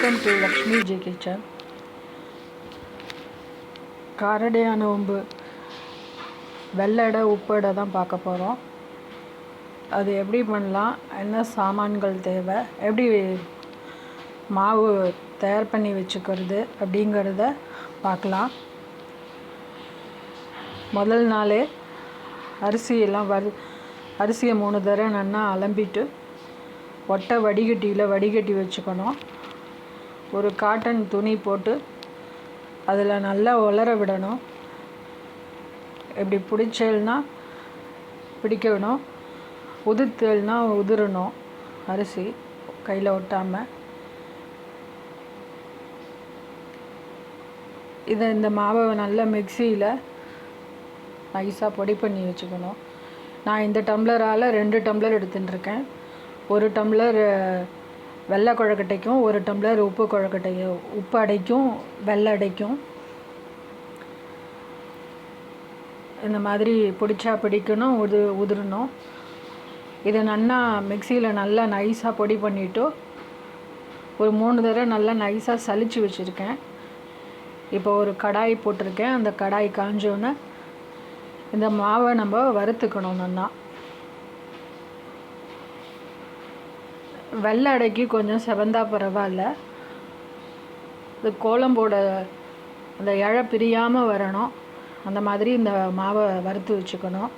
Welcome to Lakshmi ji kitchen. காரடையான நோம்பு வெள்ளடை உப்படை தான் பார்க்க போகிறோம். அது எப்படி பண்ணலாம், என்ன சாமான்கள் தேவை, எப்படி மாவு தயார் பண்ணி வச்சுக்கிறது அப்படிங்கிறத பார்க்கலாம். முதல் நாளே அரிசியை 3 தடவை நல்லா அலம்பிட்டு ஒட்டை வடிகட்டியில் வடிகட்டி வச்சுக்கணும். ஒரு காட்டன் துணி போட்டு அதில் நல்லா உலர விடணும். இப்படி பிடிச்சேல்னா பிடிக்கணும், உதிர்த்தேல்னா உதிரணும். அரிசி கையில் ஒட்டாமல் இந்த மாவை நல்லா மிக்சியில் நைஸாக பொடி பண்ணி வச்சுக்கணும். நான் இந்த டம்ளரால் 2 டம்ளர் எடுத்துட்டுருக்கேன். 1 டம்ளர் வெள்ளை கொழுக்கட்டைக்கும் 1 டம்ளர் உப்பு அடைக்கும் வெள்ளை அடைக்கும். இந்த மாதிரி பிடிக்கணும், உதிரணும். இதை நல்லா மிக்சியில் நல்லா நைஸாக பொடி பண்ணிவிட்டு ஒரு 3 தடவை நல்லா நைஸாக சலிச்சு வச்சுருக்கேன். இப்போ ஒரு கடாய் போட்டிருக்கேன். அந்த கடாய் காஞ்சோன்னே இந்த மாவை நம்ம வறுத்துக்கணும். நல்லா வெள்ளை அடைக்கு கொஞ்சம் செவந்தா பரவாயில்ல. இது கோலம்போட அந்த இழை பிரியாமல் வரணும். அந்த மாதிரி இந்த மாவை வறுத்து வச்சுக்கணும்.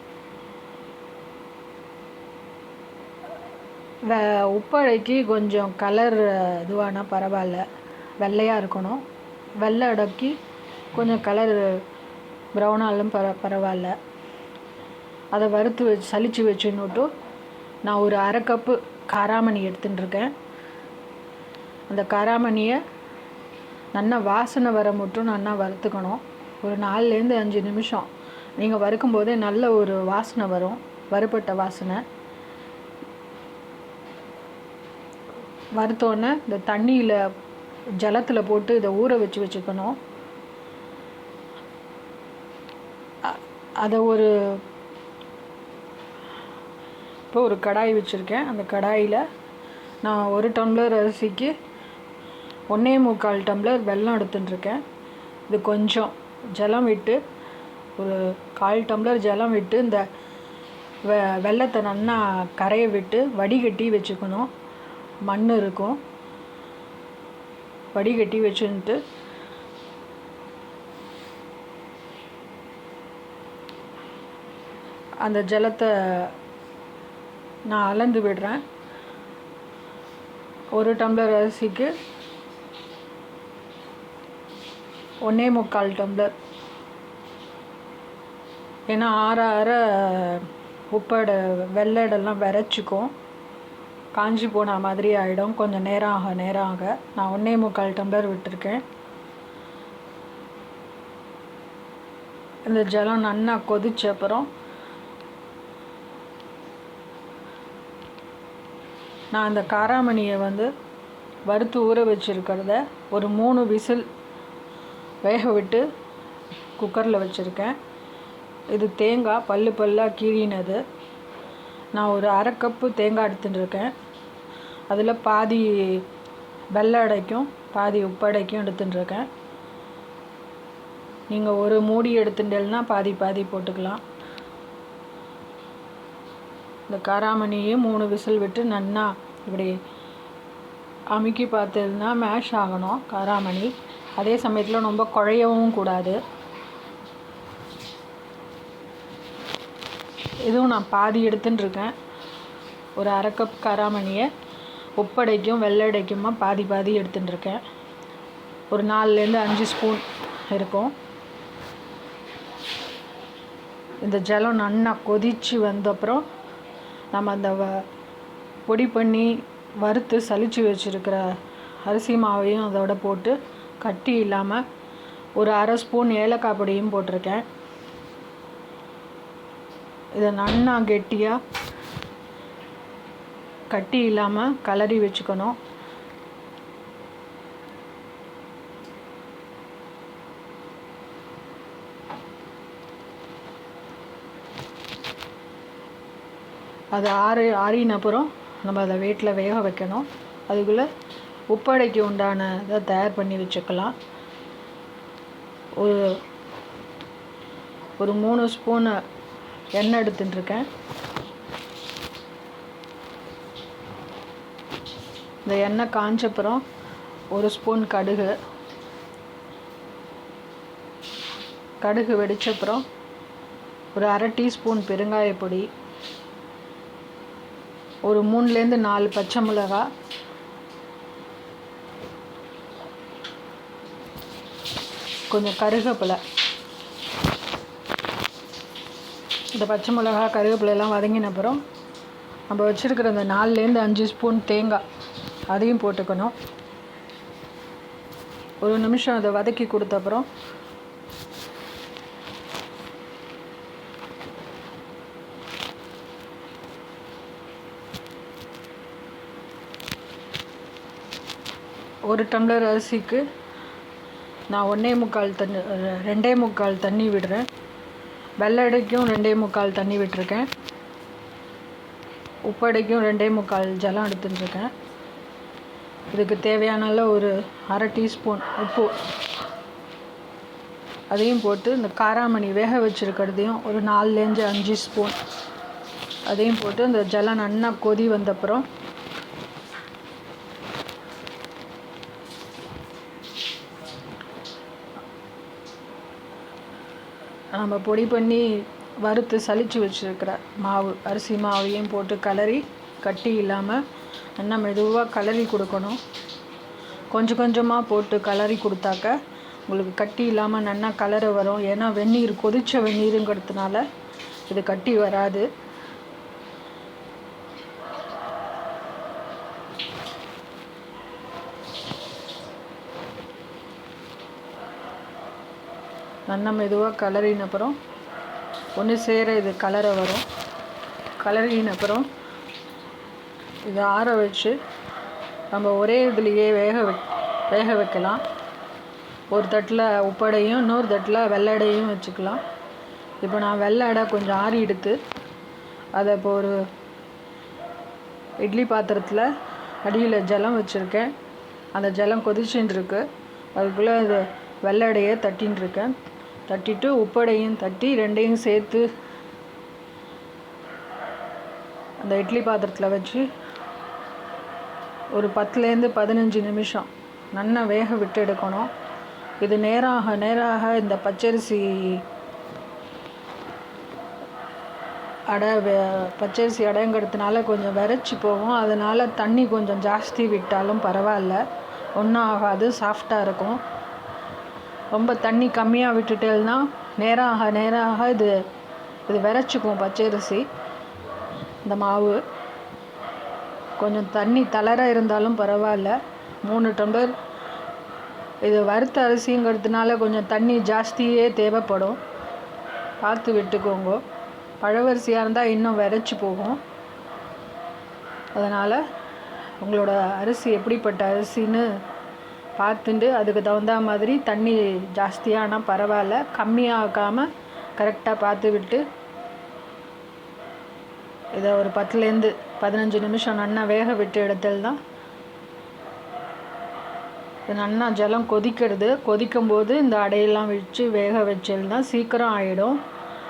உப்படைக்கு கொஞ்சம் கலர் இதுவானா பரவாயில்ல, வெள்ளையாக இருக்கணும். வெள்ளை அடைக்கு கொஞ்சம் கலர் ப்ரௌனாலும் பரவாயில்ல. அதை வறுத்து சலிச்சு வச்சுன்னுட்டு நான் ஒரு 1/2 கப்பு காராமணி எடுத்துட்டுருக்கேன். அந்த காராமணியை நல்லா வாசனை வர மட்டும் நல்லா வறுத்துக்கணும். ஒரு 4லேருந்து 5 நிமிஷம் நீங்கள் வறுக்கும்போதே நல்ல ஒரு வாசனை வரும், வறுபட்ட வாசனை. வறுத்தோன்னே இந்த தண்ணியில் ஜலத்தில் போட்டு இதை ஊற வச்சுக்கணும். அதை இப்போ ஒரு கடாய் வச்சுருக்கேன். அந்த கடாயில் நான் 1 டம்ளர் அரிசிக்கு 1.25 டம்ளர் வெல்லம் எடுத்துட்டுருக்கேன். இது கொஞ்சம் ஜலம் விட்டு, ஒரு 1/4 டம்ளர் ஜலம் விட்டு இந்த வெல்லத்தை நல்லா கரைய விட்டு வடிகட்டி வச்சுக்கணும். மண் இருக்கும், வடிகட்டி வச்சுட்டு அந்த ஜலத்தை நான் அளந்து விடுறேன். 1 டம்ளர் அரிசிக்கு 1.25 டம்ளர். ஏன்னா ஆற உப்படை வெள்ளடெல்லாம் விரைச்சிக்கும், காஞ்சி போன மாதிரி ஆகிடும். கொஞ்சம் நேரம் ஆக நான் 1.25 டம்ளர் விட்டுருக்கேன். இந்த ஜலம் நல்லா கொதிச்ச அப்புறம் நான் அந்த காராமணியை வறுத்து ஊற வச்சுருக்கிறத ஒரு 3 விசில் வேக விட்டு குக்கரில் வச்சுருக்கேன். இது தேங்காய் பல்லாக கீறினது. நான் ஒரு 1/2 கப்பு தேங்காய் எடுத்துட்டுருக்கேன். அதில் பாதி வெள்ளை அடைக்கும் பாதி உப்படைக்கும் எடுத்துட்டுருக்கேன். நீங்கள் ஒரு மூடி எடுத்துட்டேன்னா பாதி போட்டுக்கலாம். இந்த காராமணியும் 3 விசில் விட்டு நல்லா இப்படி அமுக்கி பார்த்ததுன்னா மேஷ் ஆகணும் காராமணி. அதே சமயத்தில் ரொம்ப குழையவும் கூடாது. இதுவும் நான் பாதி எடுத்துட்டுருக்கேன். ஒரு 1/2 கப் காராமணியை உப்படைக்கும் வெள்ளடைக்குமா பாதி எடுத்துட்டுருக்கேன். ஒரு 4லேருந்து 5 ஸ்பூன் இருக்கும். இந்த ஜலம் நல்லா கொதித்து வந்தப்புறம் நம்ம அந்த பொடி பண்ணி வறுத்து சலிச்சு வச்சுருக்கிற அரிசி மாவையும் அதோட போட்டு கட்டி இல்லாமல் ஒரு 1/2 ஸ்பூன் ஏலக்காய் பொடியும் போட்டிருக்கேன். இதை நல்லா கெட்டியாக கட்டி இல்லாமல் கலரி வச்சுக்கணும். அது ஆறின அப்புறம் நம்ம அதை வேக வைக்கணும். அதுக்குள்ளே உப்படைக்கு உண்டான இதை தயார் பண்ணி வச்சுக்கலாம். ஒரு 3 ஸ்பூனு எண்ணெய் எடுத்துட்டுருக்கேன். இந்த எண்ணெய் காஞ்சப்புறம் 1 ஸ்பூன் கடுகு வெடிச்சப்புறம் ஒரு 1/2 டீஸ்பூன் பெருங்காயப்பொடி, ஒரு 3லேருந்து 4 பச்சை மிளகாய், கொஞ்சம் கருவேப்பிலை. இந்த பச்சை மிளகாய் கருவேப்பிலையெல்லாம் வதங்கின அப்புறம் நம்ம வச்சுருக்கிற இந்த 4லேருந்து 5 ஸ்பூன் தேங்காய் அதையும் போட்டுக்கணும். ஒரு நிமிஷம் அதை வதக்கி கொடுத்த அப்புறம் ஒரு டம்ளர் அரிசிக்கு நான் 2.25 தண்ணி விடுறேன். வெள்ளடைக்கும் 2.25 தண்ணி விட்டுருக்கேன். உப்படைக்கும் 2.25 ஜலம் எடுத்துட்டுருக்கேன். இதுக்கு தேவையான ஒரு 1/2 டீஸ்பூன் உப்பு அதையும் போட்டு, இந்த காராமணி வேக வச்சுருக்கிறதையும் ஒரு 4லேருந்து 5 ஸ்பூன் அதையும் போட்டு, இந்த ஜலம் நல்லா கொதி வந்தப்புறம் நம்ம பொடி பண்ணி வறுத்து சலிச்சு வச்சுருக்கிற அரிசி மாவையும் போட்டு கலரி, கட்டி இல்லாமல் நல்லா மெதுவாக கலரி கொடுக்கணும். கொஞ்சம் கொஞ்சமாக போட்டு கலரி கொடுத்தாக்க உங்களுக்கு கட்டி இல்லாமல் நல்லா கலர வரும். ஏன்னா வெந்நீர் கொதித்த வெந்நீருங்கிறதுனால இது கட்டி வராது. நல்லா மெதுவாக கலரின அப்புறம் ஒன்று சேர இது கலர வரும். கலரின அப்புறம் இதை ஆற வச்சு நம்ம ஒரே இதுலேயே வேக வைக்கலாம். ஒரு தட்டில் உப்படையும் இன்னொரு தட்டில் வெள்ளடையும் வச்சுக்கலாம். இப்போ நான் வெள்ளை கொஞ்சம் ஆறி எடுத்து அதை இப்போ ஒரு இட்லி பாத்திரத்தில் அடியில் ஜலம் வச்சுருக்கேன். அந்த ஜலம் கொதிச்சுன்னு இருக்கு. அதுக்குள்ளே அது வெள்ளடையை தட்டின்னு தட்டிட்டு உப்படையும் தட்டி 2ஐயும் சேர்த்து அந்த இட்லி பாத்திரத்தில் வச்சு ஒரு 10லேருந்து 15 நிமிஷம் நல்லா வேக விட்டு எடுக்கணும். இது நேராக இந்த பச்சரிசி அடைங்கிறதுனால கொஞ்சம் விரைச்சி போகும். அதனால் தண்ணி கொஞ்சம் ஜாஸ்தி விட்டாலும் பரவாயில்ல, ஒன்றும் ஆகாது, சாஃப்டாக இருக்கும். ரொம்ப தண்ணி கம்மியாக விட்டுட்டேன்னா நேராக இது விரைச்சிக்கும் பச்சரிசி. இந்த மாவு கொஞ்சம் தண்ணி தளர இருந்தாலும் பரவாயில்ல. 3 டம்ளர் இது வறுத்த அரிசிங்கிறதுனால கொஞ்சம் தண்ணி ஜாஸ்தியே தேவைப்படும், பார்த்து விட்டுக்கோங்க. பழவரிசியாக இருந்தால் இன்னும் விரைச்சி போகும். அதனால் உங்களோட அரிசி எப்படிப்பட்ட அரிசின்னு பார்த்துட்டு அதுக்கு தகுந்த மாதிரி தண்ணி ஜாஸ்தியானா பரவாயில்ல, கம்மியாகாமல் கரெக்டாக பார்த்து விட்டு இதை ஒரு 10லேருந்து 15 நிமிஷம் நல்லா வேக விட்டு எடுத்தல் தான். இது நல்லா ஜலம் கொதிக்கும்போது இந்த அடையெல்லாம் வச்சு வேக வச்சல்னா சீக்கிரம் ஆகிடும்.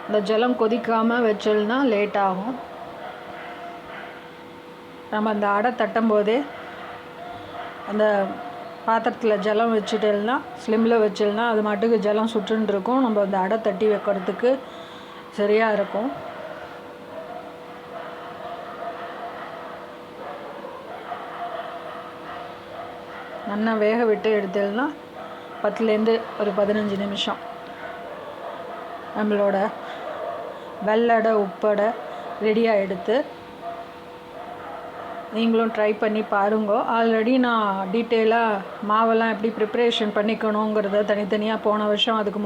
இந்த ஜலம் கொதிக்காமல் வச்சல்னா லேட் ஆகும். நம்ம அந்த அடை தட்டும் போதே அந்த பாத்திரத்தில் ஜலம் வச்சுட்டேன்னா ஸ்லிம்மில் வச்சல்னா அது மாட்டுக்கு ஜலம் சுட்டுன்னு இருக்கும். நம்ம அந்த அடை தட்டி வைக்கிறதுக்கு சரியாக இருக்கும். நல்லா வேக விட்டு எடுத்தல்னா 10லேருந்து ஒரு 15 நிமிஷம் நம்மளோட வெள்ளடை உப்படை ரெடியாக எடுத்து நீங்களும் ட்ரை பண்ணி பாருங்க. ஆல்ரெடி நான் டீட்டெயிலாக மாவெல்லாம் எப்படி ப்ரிப்ரேஷன் பண்ணிக்கணுங்கிறத தனித்தனியாக போன வருஷம் அதுக்கு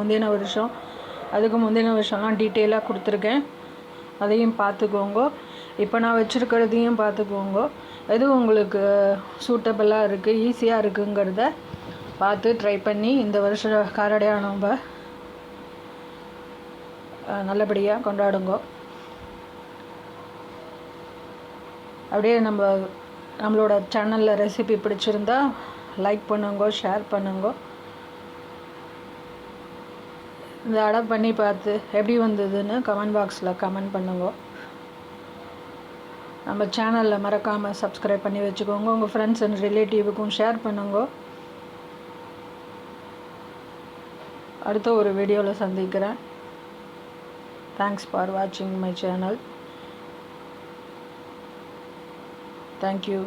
முந்தின வருஷம்லாம் டீட்டெயிலாக கொடுத்துருக்கேன். அதையும் பார்த்துக்கோங்க. இப்போ நான் வச்சுருக்கிறதையும் பார்த்துக்கோங்க. எது உங்களுக்கு சூட்டபிளாக இருக்குது, ஈஸியாக இருக்குங்கிறத பார்த்து ட்ரை பண்ணி இந்த வருஷம் காரடையாக நம்ம நல்லபடியாக கொண்டாடுங்க. அப்படியே நம்ம நம்மளோட சேனலில் ரெசிபி பிடிச்சிருந்தா லைக் பண்ணுங்க, ஷேர் பண்ணுங்க. இந்த அடை பண்ணி பார்த்து எப்படி வந்ததுன்னு கமெண்ட் பாக்ஸில் கமெண்ட் பண்ணுங்க. நம்ம சேனலில் மறக்காமல் சப்ஸ்கிரைப் பண்ணி வச்சுக்கோங்க. உங்கள் ஃப்ரெண்ட்ஸ் அண்ட் ரிலேட்டிவுக்கும் ஷேர் பண்ணுங்க. அடுத்த ஒரு வீடியோவில் சந்திக்கிறேன். தேங்க்ஸ் ஃபார் வாட்சிங் மை சேனல். தேங்க்யூ.